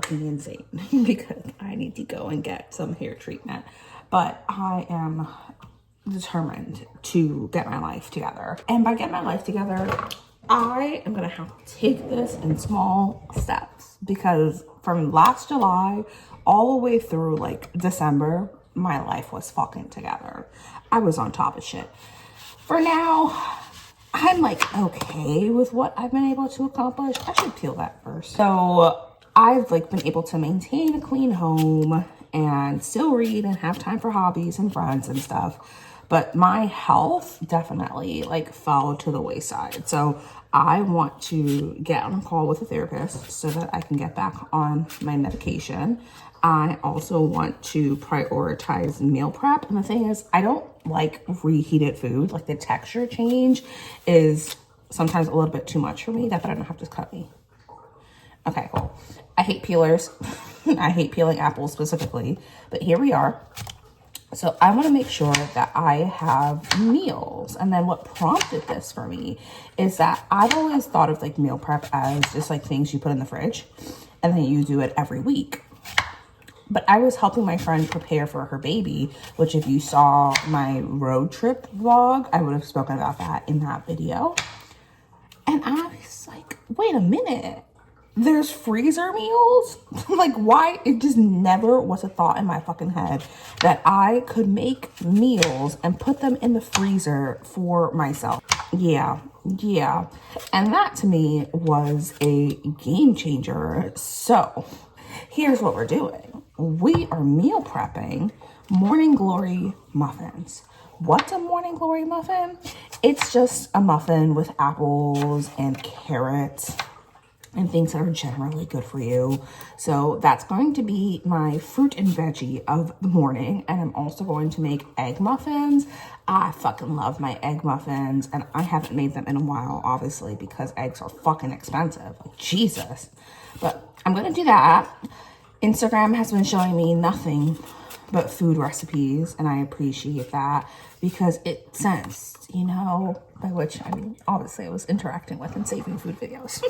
fucking insane because I need to go and get some hair treatment. But I am determined to get my life together. And by get my life together, I am gonna have to take this in small steps, because from last July all the way through like December, my life was fucking together. I was on top of shit. For now, I'm like okay with what I've been able to accomplish. I should peel that first. So I've like been able to maintain a clean home and still read and have time for hobbies and friends and stuff. But my health definitely like fell to the wayside. So I want to get on a call with a therapist so that I can get back on my medication. I also want to prioritize meal prep. And the thing is, I don't like reheated food. Like the texture change is sometimes a little bit too much for me. That better not have to cut me. Okay, cool. I hate peelers. I hate peeling apples specifically, but here we are. So I want to make sure that I have meals. And then what prompted this for me is that I've always thought of like meal prep as just like things you put in the fridge and then you do it every week. But I was helping my friend prepare for her baby, which if you saw my road trip vlog, I would have spoken about that in that video. And I was like, wait a minute. There's freezer meals? Like, why? It just never was a thought in my fucking head that I could make meals and put them in the freezer for myself. Yeah. And that to me was a game changer. So here's what we're doing. We are meal prepping Morning Glory muffins. What's a Morning Glory muffin? It's just a muffin with apples and carrots and things that are generally good for you. So that's going to be my fruit and veggie of the morning. And I'm also going to make egg muffins. I fucking love my egg muffins, and I haven't made them in a while, obviously, because eggs are fucking expensive. Like, Jesus. But I'm gonna do that. Instagram has been showing me nothing but food recipes, and I appreciate that because it sensed, you know, by which I mean, obviously I was interacting with and saving food videos,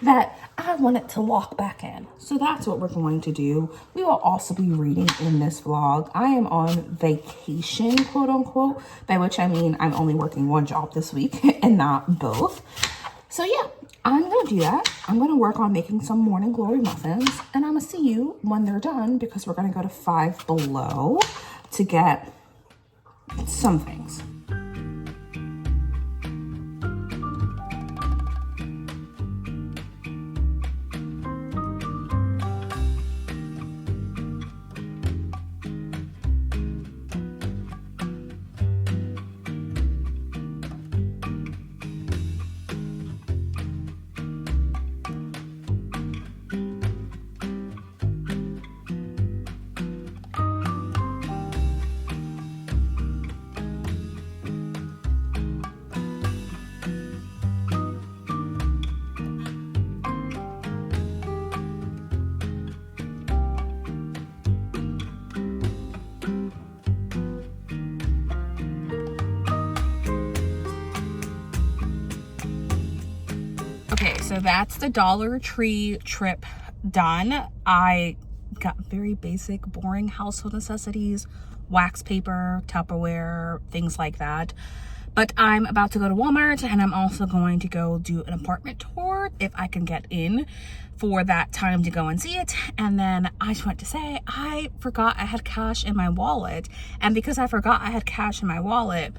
that I wanted to lock back in. So that's what we're going to do. We will also be reading in this vlog. I am on vacation, quote unquote, by which I mean I'm only working one job this week and not both. So yeah, I'm gonna do that. I'm gonna work on making some Morning Glory muffins, and I'm gonna see you when they're done because we're gonna go to Five Below to get some things. Okay, so that's the Dollar Tree trip done. I got very basic, boring household necessities, wax paper, Tupperware, things like that. But I'm about to go to Walmart, and I'm also going to go do an apartment tour if I can get in for that time to go and see it. And then I just want to say, I forgot I had cash in my wallet. And because I forgot I had cash in my wallet,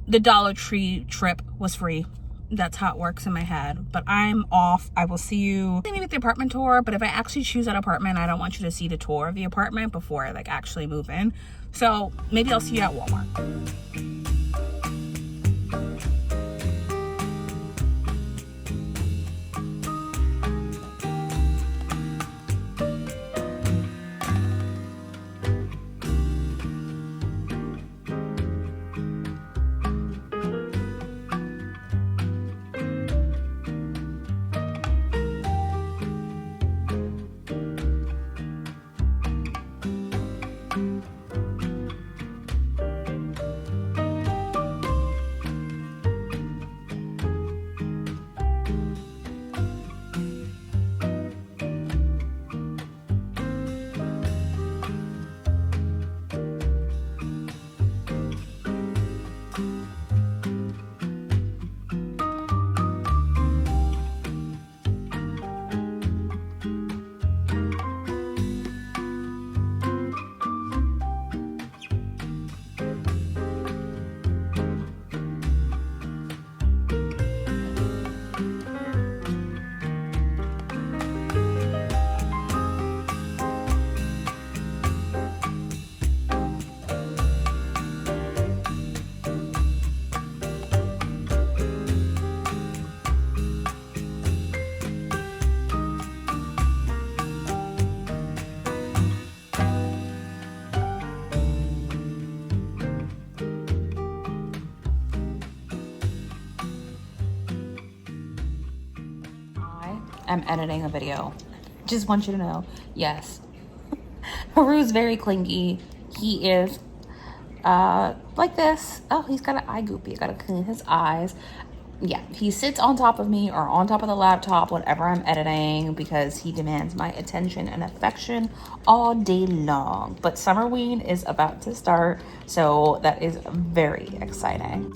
the Dollar Tree trip was free. That's how it works in my head. But I'm off. I will see you maybe at the apartment tour. But if I actually choose that apartment, I don't want you to see the tour of the apartment before I like actually move in. So maybe I'll see you at Walmart. am editing a video. Just want you to know, yes. Haru's very clingy. He is like this. Oh, he's got an eye goopy. I gotta clean his eyes. Yeah, he sits on top of me or on top of the laptop whenever I'm editing because he demands my attention and affection all day long. But SUMMERWEEN is about to start, so that is very exciting.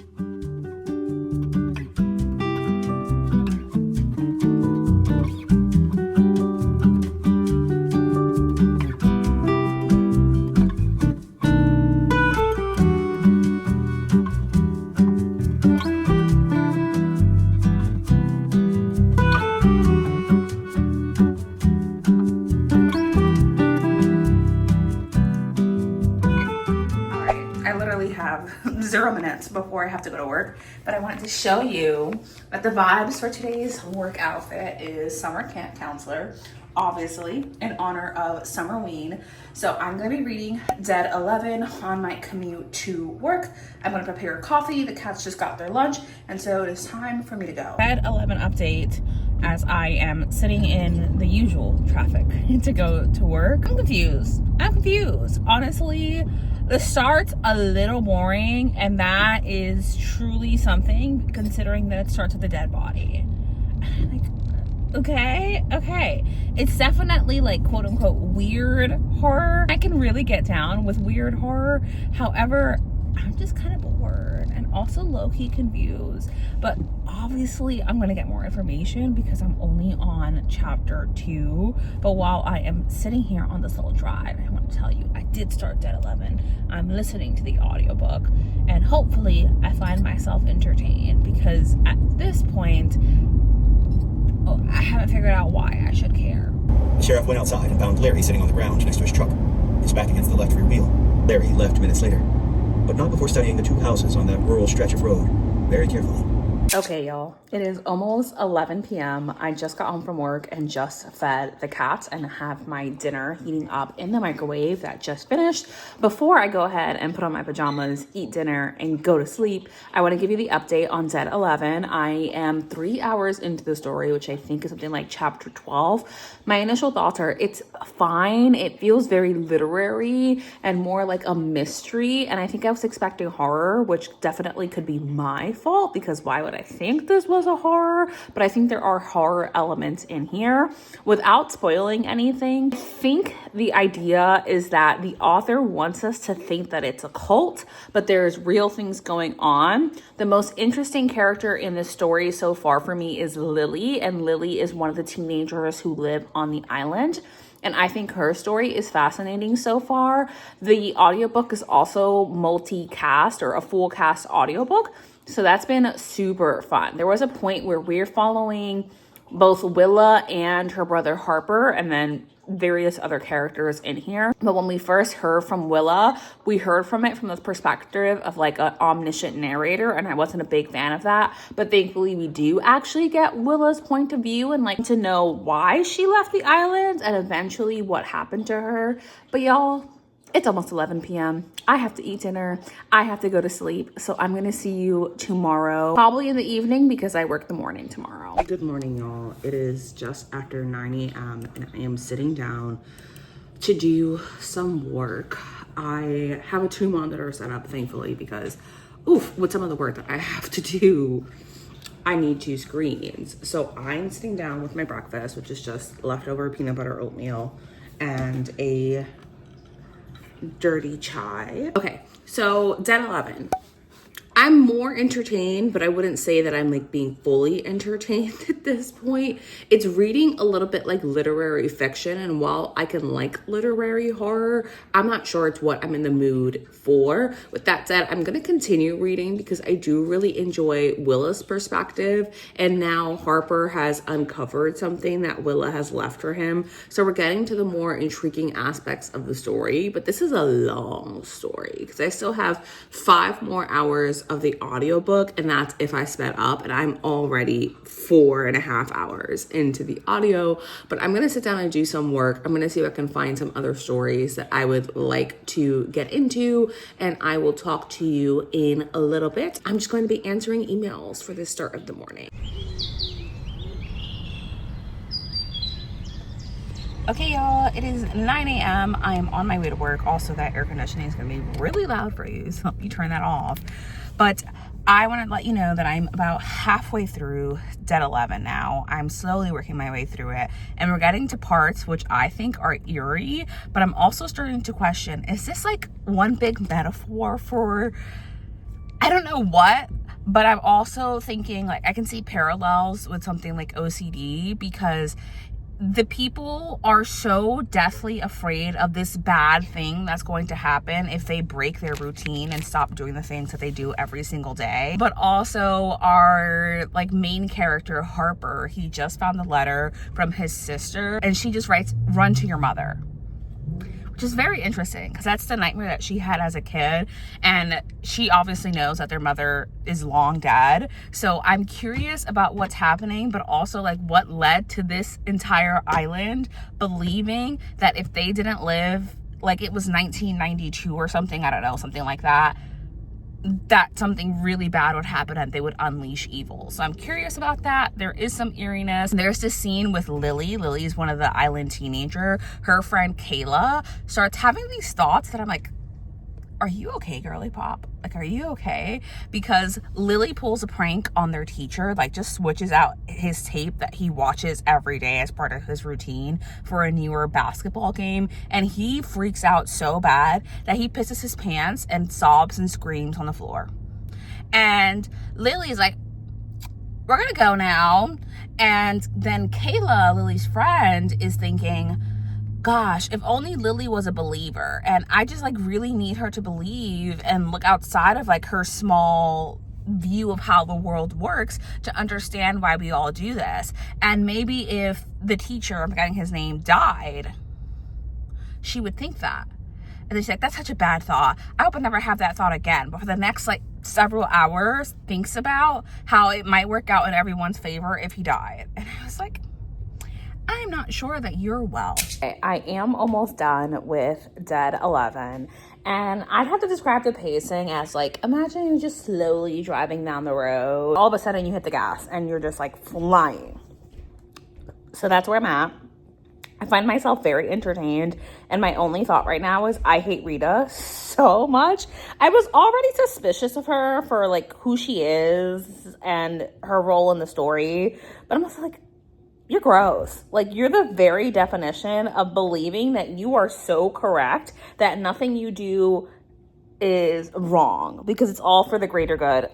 Have 0 minutes before I have to go to work, but I wanted to show you that the vibes for today's work outfit is summer camp counselor, obviously in honor of SUMMERWEEN. So I'm going to be reading Dead 11 on my commute to work. I'm going to prepare coffee. The cats just got their lunch, and so it is time for me to go. Dead 11 update as I am sitting in the usual traffic to go to work. I'm confused. Honestly, the start's a little boring, and that is truly something considering that it starts with a dead body. Like, okay. It's definitely like quote unquote weird horror. I can really get down with weird horror. However, I'm just kind of bored and also low-key confused. But obviously I'm gonna get more information because I'm only on chapter 2. But while I am sitting here on this little drive, I want to tell you I did start Dead 11. I'm listening to the audiobook, and hopefully I find myself entertained, because at this point I haven't figured out why I should care. The sheriff went outside and found Larry sitting on the ground next to his truck, his back against the left rear wheel. Larry left minutes later, but not before studying the 2 houses on that rural stretch of road very carefully. Okay, y'all, it is almost 11 p.m. I just got home from work and just fed the cats and have my dinner heating up in the microwave that just finished. Before I go ahead and put on my pajamas, eat dinner, and go to sleep, I want to give you the update on Dead 11. I am 3 hours into the story, which I think is something like chapter 12. My initial thoughts are it's fine. It feels very literary and more like a mystery, and I think I was expecting horror, which definitely could be my fault, because why would I think this was a horror? But I think there are horror elements in here. Without spoiling anything, I think the idea is that the author wants us to think that it's a cult, but there's real things going on. The most interesting character in this story so far for me is Lily, and Lily is one of the teenagers who live on the island. And I think her story is fascinating so far. The audiobook is also multi-cast, or a full cast audiobook. So that's been super fun. There was a point where we're following both Willa and her brother Harper, and then various other characters in here. But when we first heard from Willa, we heard from it from the perspective of like an omniscient narrator, and I wasn't a big fan of that. But thankfully we do actually get Willa's point of view and like to know why she left the island and eventually what happened to her. But y'all, it's almost 11 p.m. I have to eat dinner. I have to go to sleep. So I'm going to see you tomorrow, probably in the evening, because I work the morning tomorrow. Good morning, y'all. It is just after 9 a.m. and I am sitting down to do some work. I have a 2 monitor set up, thankfully, because with some of the work that I have to do, I need 2 screens. So I'm sitting down with my breakfast, which is just leftover peanut butter oatmeal and a dirty chai. Okay, so Dead 11. I'm more entertained, but I wouldn't say that I'm like being fully entertained at this point. It's reading a little bit like literary fiction, and while I can like literary horror, I'm not sure it's what I'm in the mood for. With that said, I'm gonna continue reading because I do really enjoy Willa's perspective, and now Harper has uncovered something that Willa has left for him. So we're getting to the more intriguing aspects of the story, but this is a long story because I still have 5 more hours of the audiobook, and that's if I sped up, and I'm already 4.5 hours into the audio. But I'm gonna sit down and do some work. I'm gonna see if I can find some other stories that I would like to get into, and I will talk to you in a little bit. I'm just going to be answering emails for the start of the morning. Okay, y'all, it is 9 a.m. I am on my way to work. Also, that air conditioning is going to be really loud for you, so you turn that off. But I want to let you know that I'm about halfway through Dead 11 now. I'm slowly working my way through it, and we're getting to parts which I think are eerie, but I'm also starting to question, is this like one big metaphor for, I don't know what, but I'm also thinking like I can see parallels with something like OCD, because the people are so deathly afraid of this bad thing that's going to happen if they break their routine and stop doing the things that they do every single day. But also our like main character, Harper, he just found a letter from his sister and she just writes, "Run to your mother." Which is very interesting because that's the nightmare that she had as a kid, and she obviously knows that their mother is long dead. So I'm curious about what's happening, but also like what led to this entire island believing that if they didn't live, like it was 1992 or something, I don't know, something like that, that something really bad would happen and they would unleash evil. So I'm curious about that. There is some eeriness. There's this scene with Lily. Lily's one of the island teenager. Her friend Kayla starts having these thoughts that I'm like, are you okay, girly pop? Like, are you okay? Because Lily pulls a prank on their teacher, like just switches out his tape that he watches every day as part of his routine for a newer basketball game. And he freaks out so bad that he pisses his pants and sobs and screams on the floor. And Lily's like, we're gonna go now. And then Kayla, Lily's friend, is thinking, gosh, if only Lily was a believer. And I just like really need her to believe and look outside of like her small view of how the world works to understand why we all do this. And maybe if the teacher, I'm forgetting his name, died, she would think that. And then she's like, that's such a bad thought. I hope I never have that thought again. But for the next like several hours, thinks about how it might work out in everyone's favor if he died. And I was like, I'm not sure that you're well. I am almost done with Dead 11, and I'd have to describe the pacing as like, imagine you just slowly driving down the road. All of a sudden you hit the gas and you're just like flying. So that's where I'm at. I find myself very entertained, and my only thought right now is I hate Rita so much. I was already suspicious of her for like who she is and her role in the story, but I'm also like, you're gross. Like, you're the very definition of believing that you are so correct that nothing you do is wrong because it's all for the greater good.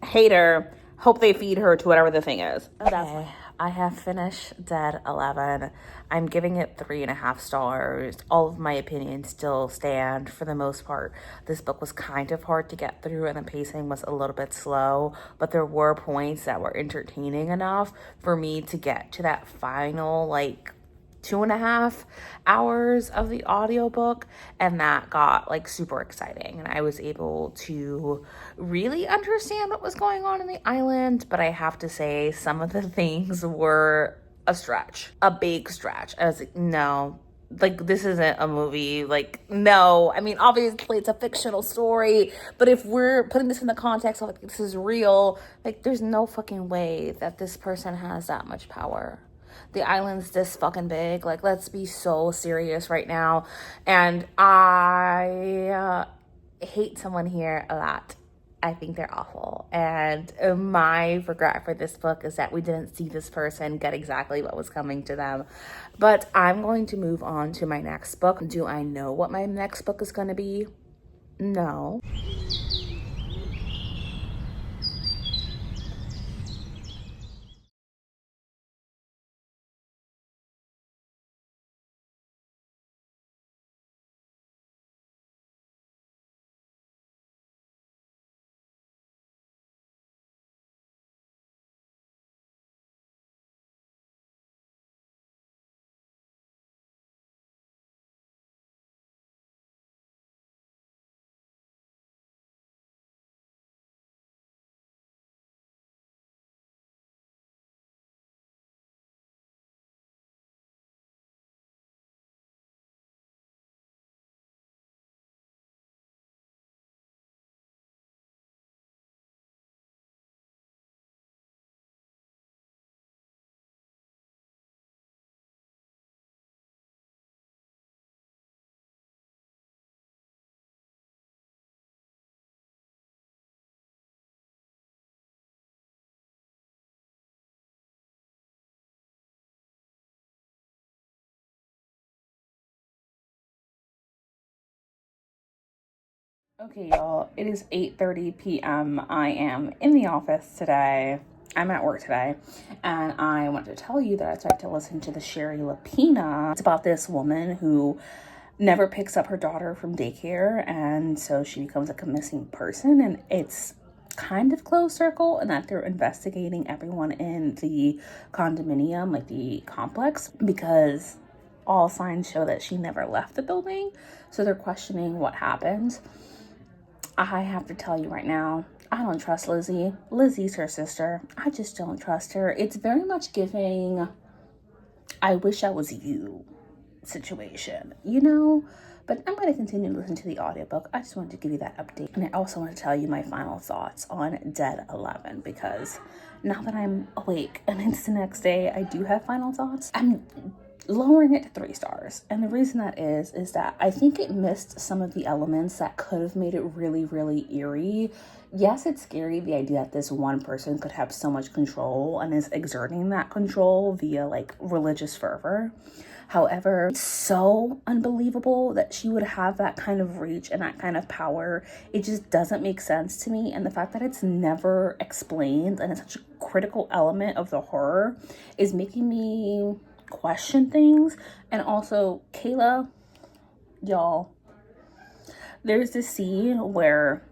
Hate her. Hope they feed her to whatever the thing is. Okay, I have finished Dead 11. I'm giving it 3.5 stars. All of my opinions still stand for the most part. This book was kind of hard to get through and the pacing was a little bit slow, but there were points that were entertaining enough for me to get to that final like 2.5 hours of the audiobook, and that got like super exciting, and I was able to really understand what was going on in the island. But I have to say some of the things were a stretch, a big stretch. I was like, no, like this isn't a movie. Like, no, I mean, obviously it's a fictional story, but if we're putting this in the context of like this is real, like there's no fucking way that this person has that much power. The island's this fucking big. Like, let's be so serious right now. And I hate someone here a lot. I think they're awful. And my regret for this book is that we didn't see this person get exactly what was coming to them. But I'm going to move on to my next book. Do I know what my next book is going to be? No. Okay, y'all, it is 8:30 p.m. I am in the office today. I'm at work today, and I want to tell you that I started to listen to the Sherry Lapina. It's about this woman who never picks up her daughter from daycare, and so she becomes like a missing person, and it's kind of closed circle, and that they're investigating everyone in the condominium, like the complex, because all signs show that she never left the building, so they're questioning what happened. I have to tell you right now, I don't trust Lizzie. Lizzie's her sister. I just don't trust her. It's very much giving, I wish I was you situation, you know? But I'm going to continue to listen to the audiobook. I just wanted to give you that update. And I also want to tell you my final thoughts on Dead 11, because now that I'm awake and it's the next day, I do have final thoughts. I'm lowering it to 3 stars. And the reason that is that I think it missed some of the elements that could have made it really, really eerie. Yes, it's scary, the idea that this one person could have so much control and is exerting that control via like religious fervor. However, it's so unbelievable that she would have that kind of reach and that kind of power. It just doesn't make sense to me. And the fact that it's never explained and it's such a critical element of the horror is making me question things. And also, Kayla, y'all, there's this scene where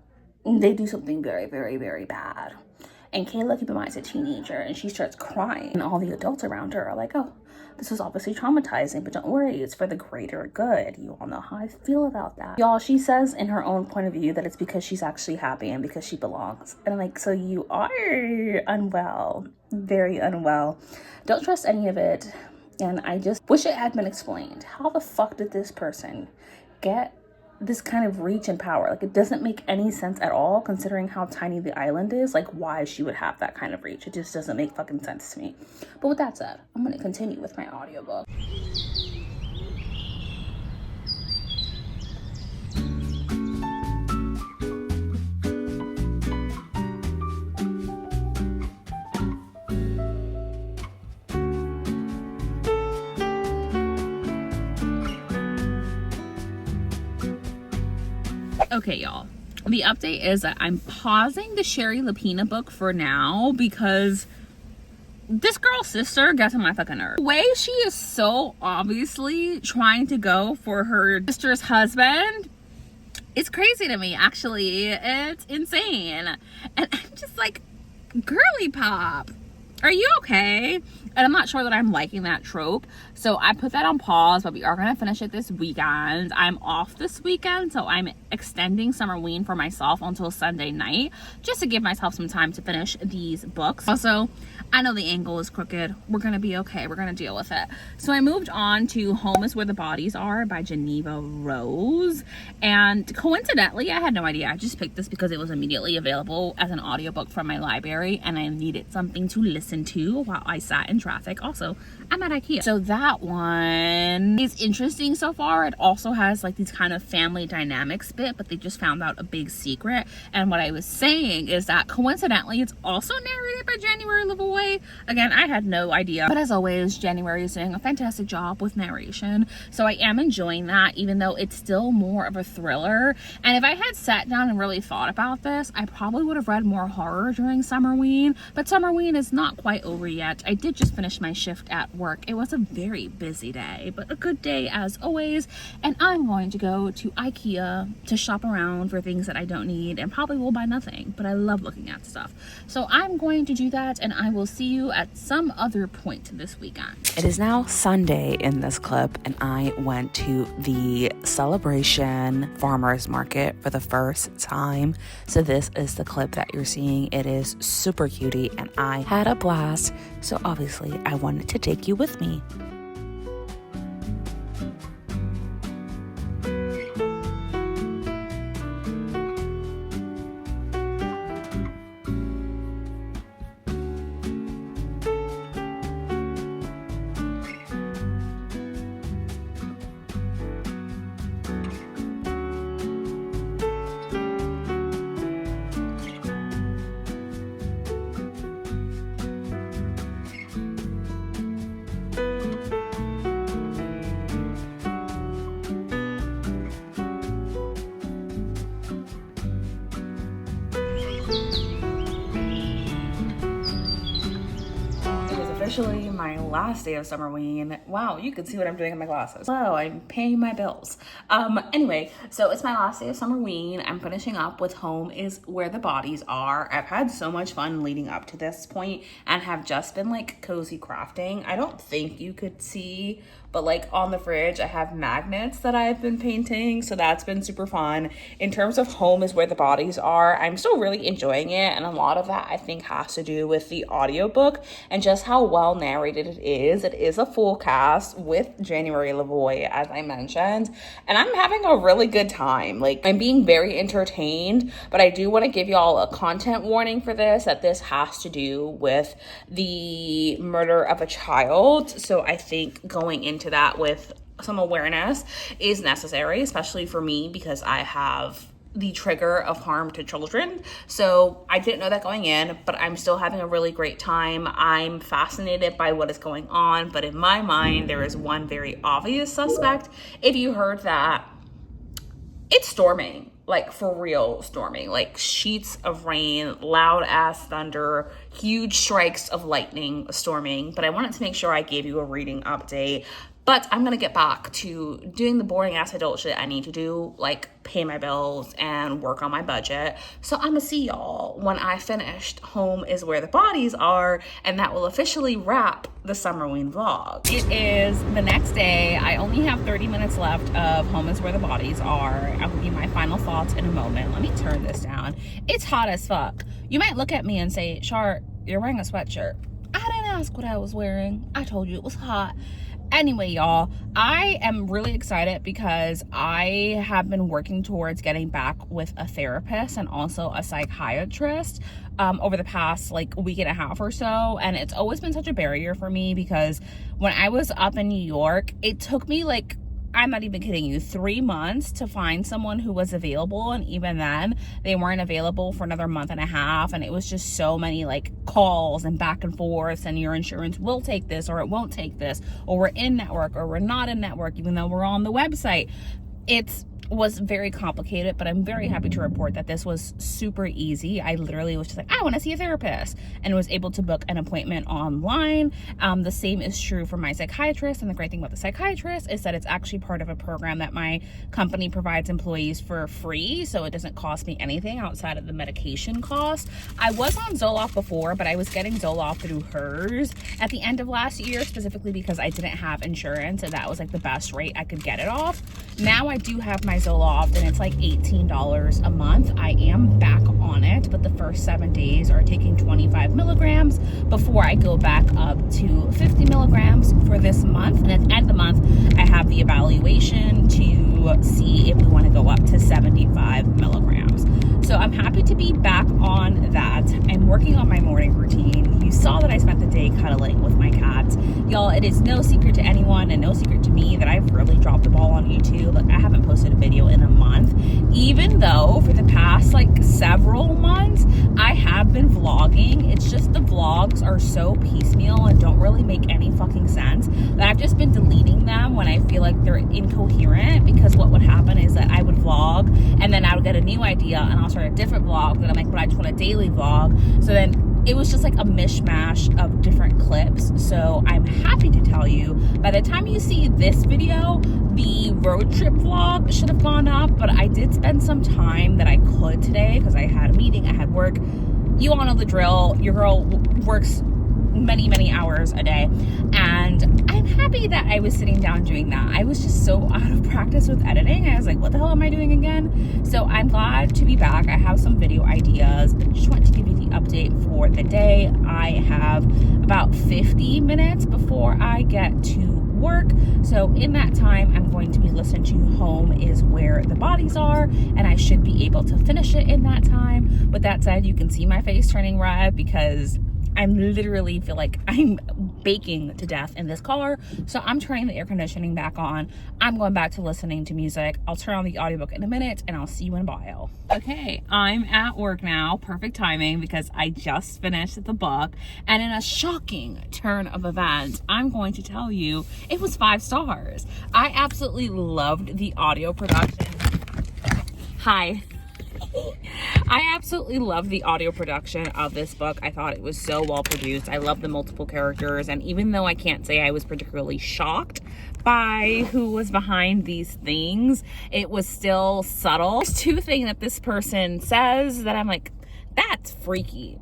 they do something very, very, very bad. And Kayla, keep in mind, is a teenager, and she starts crying. And all the adults around her are like, oh, this was obviously traumatizing, but don't worry, it's for the greater good. You all know how I feel about that. Y'all, she says in her own point of view that it's because she's actually happy and because she belongs. And I'm like, so you are unwell, very unwell. Don't trust any of it. And I just wish it had been explained. How the fuck did this person get this kind of reach and power? Like, it doesn't make any sense at all, considering how tiny the island is. Like, why she would have that kind of reach. It just doesn't make fucking sense to me. But with that said, I'm going to continue with my audiobook. Okay, y'all. The update is that I'm pausing the Sherry Lapina book for now because this girl's sister gets on my fucking nerve. The way she is so obviously trying to go for her sister's husband, it's crazy to me, actually. It's insane. And I'm just like, girly pop, are you okay? And I'm not sure that I'm liking that trope. So I put that on pause, but we are going to finish it this weekend. I'm off this weekend, so I'm extending SUMMERWEEN for myself until Sunday night, just to give myself some time to finish these books. Also, I know the angle is crooked. We're going to be okay. We're going to deal with it. So I moved on to Home is Where the Bodies Are by Geneva Rose. And coincidentally, I had no idea. I just picked this because it was immediately available as an audiobook from my library, and I needed something to listen to while I sat in traffic. Also, I'm at IKEA. So that one is interesting so far. It also has like these kind of family dynamics bit, but they just found out a big secret. And what I was saying is that coincidentally, it's also narrated by January Liveaway. Again, I had no idea. But as always, January is doing a fantastic job with narration. So I am enjoying that, even though it's still more of a thriller. And if I had sat down and really thought about this, I probably would have read more horror during SUMMERWEEN. But SUMMERWEEN is not quite over yet. I did just finish my shift at work. It was a very busy day, but a good day as always. And I'm going to go to IKEA to shop around for things that I don't need and probably will buy nothing, but I love looking at stuff. So I'm going to do that, and I will see you at some other point this weekend. It is now Sunday in this clip, and I went to the Celebration Farmers Market for the first time. So this is the clip that you're seeing. It is super cutie, and I had a blast. So obviously I wanted to take you with me. officially my last day of SUMMERWEEN. Wow, you can see what I'm doing in my glasses. Hello, I'm paying my bills. Anyway, so it's my last day of SUMMERWEEN. I'm finishing up with Home is Where the Bodies Are. I've had so much fun leading up to this point and have just been like cozy crafting. I don't think you could see, but like on the fridge, I have magnets that I've been painting. So that's been super fun. In terms of Home is Where the Bodies Are, I'm still really enjoying it. And a lot of that I think has to do with the audiobook and just how well narrated it is. It is a full cast with January Lavoie, as I mentioned, and I'm having a really good time. Like, I'm being very entertained, but I do want to give y'all a content warning for this, that this has to do with the murder of a child. So I think going into that with some awareness is necessary, especially for me because I have the trigger of harm to children. So I didn't know that going in, but I'm still having a really great time. I'm fascinated by what is going on, but in my mind, there is one very obvious suspect. If you heard that, it's storming, like for real storming, like sheets of rain, loud ass thunder, huge strikes of lightning storming. But I wanted to make sure I gave you a reading update. But I'm going to get back to doing the boring ass adult shit I need to do, like pay my bills and work on my budget. So I'm going to see y'all when I finished Home is Where the Bodies Are, and that will officially wrap the SUMMERWEEN vlog. It is the next day. I only have 30 minutes left of Home is Where the Bodies Are. I'll give you my final thoughts in a moment. Let me turn this down. It's hot as fuck. You might look at me and say, Char, you're wearing a sweatshirt. I didn't ask what I was wearing. I told you it was hot. Anyway, y'all, I am really excited because I have been working towards getting back with a therapist and also a psychiatrist over the past like week and a half or so. And it's always been such a barrier for me because when I was up in New York, it took me like, I'm not even kidding you, 3 months to find someone who was available. And even then, they weren't available for another month and a half. And it was just so many like calls and back and forth, and your insurance will take this or it won't take this, or we're in network or we're not in network, even though we're on the website. It was very complicated, but I'm very happy to report that this was super easy. I literally was just like, I want to see a therapist, and was able to book an appointment online. The same is true for my psychiatrist, and the great thing about the psychiatrist is that it's actually part of a program that my company provides employees for free, so it doesn't cost me anything outside of the medication cost. I was on Zoloft before, but I was getting Zoloft through hers at the end of last year, specifically because I didn't have insurance, and that was like the best rate I could get it off. Now I do have my Zoloft, and it's like $18 a month. I am back on it, but the first 7 days are taking 25 milligrams before I go back up to 50 milligrams for this month. And at the end of the month, I have the evaluation to see if we want to go up to 75 milligrams. So I'm happy to be back on that. I'm working on my morning routine. You saw that I spent the day cuddling with my cats. Y'all, it is no secret to anyone and no secret to me that I've really dropped the ball on YouTube. Like, I haven't posted a video in a month, even though for the past like several months, I have been vlogging. It's just the vlogs are so piecemeal and don't really make any fucking sense that I've just been deleting them when I feel like they're incoherent, because what would happen is that I would vlog and then I would get a new idea and I'll start a different vlog. Then I'm like, but I just want a daily vlog. So then it was just like a mishmash of different clips. So I'm happy to tell you, by the time you see this video, the road trip vlog should have gone up, but I did spend some time that I could today because I had a meeting, I had work. You all know the drill. Your girl works many hours a day, and I'm happy that I was sitting down doing that. I was just so out of practice with editing. I was like, what the hell am I doing again? So I'm glad to be back. I have some video ideas, but just want to give you the update for the day. I have about 50 minutes before I get to work, so in that time I'm going to be listening to Home is Where the Bodies Are, and I should be able to finish it in that time. With that said, you can see my face turning red because I'm literally feel like I'm baking to death in this car. So I'm turning the air conditioning back on. I'm going back to listening to music. I'll turn on the audiobook in a minute, and I'll see you in bio. Okay, I'm at work now. Perfect timing because I just finished the book, and in a shocking turn of events, I'm going to tell you it was 5 stars. I absolutely loved the audio production. Hi. I absolutely love the audio production of this book. I thought it was so well produced. I love the multiple characters, and even though I can't say I was particularly shocked by who was behind these things, it was still subtle. There's two things that this person says that I'm like, that's freaky.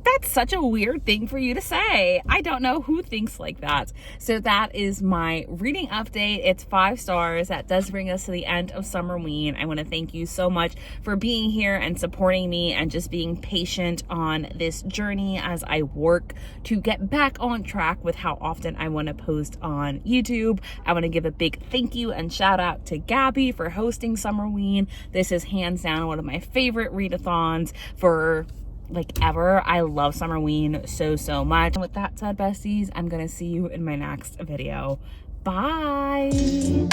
That's such a weird thing for you to say. I don't know who thinks like that. So that is my reading update. It's 5 stars. That does bring us to the end of Summerween. I want to thank you so much for being here and supporting me and just being patient on this journey as I work to get back on track with how often I want to post on YouTube. I want to give a big thank you and shout out to Gabby for hosting Summerween. This is hands down one of my favorite readathons for like ever. I love Summerween so much. And with that said, besties, I'm gonna see you in my next video. Bye.